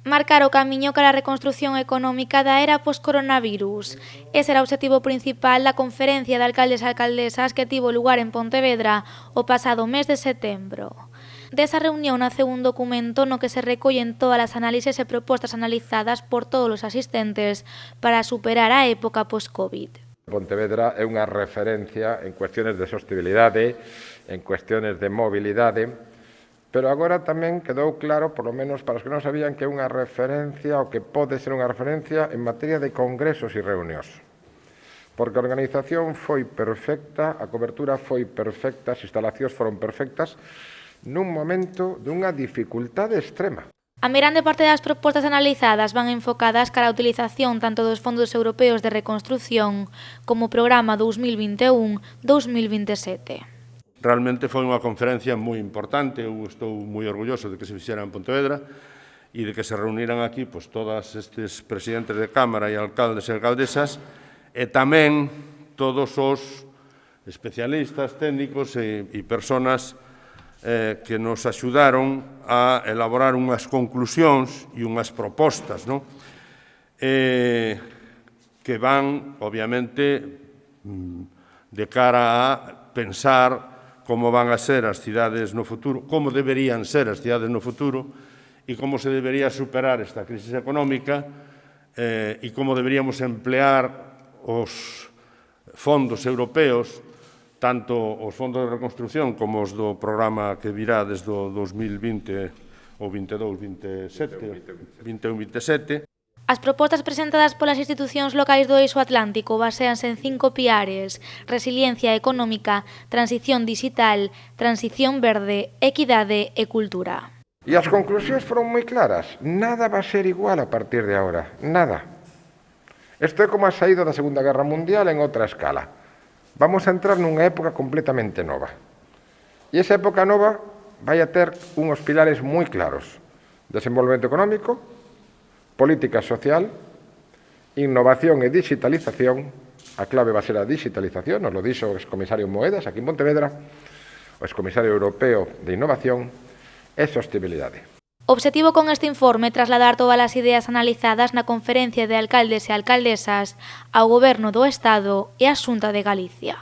Marcar o camiño cara a reconstrución económica da era post-coronavirus. Ese era o obxectivo principal da conferencia de alcaldes e alcaldesas que tivo lugar en Pontevedra o pasado mes de setembro. Desa reunión nace un documento no que se recollen todas as análises e propostas analizadas por todos os asistentes para superar a época post-COVID. Pontevedra é unha referencia en cuestiones de sostenibilidade, en cuestiones de mobilidade, pero agora tamén quedou claro, polo menos para os que non sabían, que é unha referencia ou que pode ser unha referencia en materia de congresos e reunións. Porque a organización foi perfecta, a cobertura foi perfecta, as instalacións foron perfectas, nun momento dunha dificultade extrema. A grande parte das propostas analizadas van enfocadas cara a utilización tanto dos fondos europeos de reconstrución como o programa 2021-2027. Realmente foi unha conferencia moi importante, eu estou moi orgulloso de que se fixera en Pontevedra e de que se reuniran aquí todos estes presidentes de Cámara e alcaldes e alcaldesas e tamén todos os especialistas, técnicos e persoas que nos axudaron a elaborar unhas conclusións e unhas propostas que van, obviamente, de cara a pensar como van a ser as cidades no futuro, como deberían ser as cidades no futuro e como se debería superar esta crisis económica e como deberíamos emplear os fondos europeos, tanto os fondos de reconstrucción como os do programa que virá desde o 2020 ou 22-27, 21-27. As propostas presentadas polas institucións locais do eixo atlántico baséanse en 5 piares: resiliencia económica, transición digital, transición verde, equidade e cultura. E as conclusións foron moi claras. Nada va a ser igual a partir de agora. Nada. Isto é como a saída da Segunda Guerra Mundial en outra escala. Vamos a entrar nunha época completamente nova. E esa época nova vai a ter uns pilares moi claros: desenvolvemento económico, política social, innovación e digitalización. A clave va a ser a digitalización, nos lo dixo o excomisario Moedas aquí en Pontevedra, o excomisario europeo de innovación, e sostenibilidade. O obxectivo con este informe é trasladar todas as ideas analizadas na conferencia de alcaldes e alcaldesas ao Goberno do Estado e á Xunta de Galicia.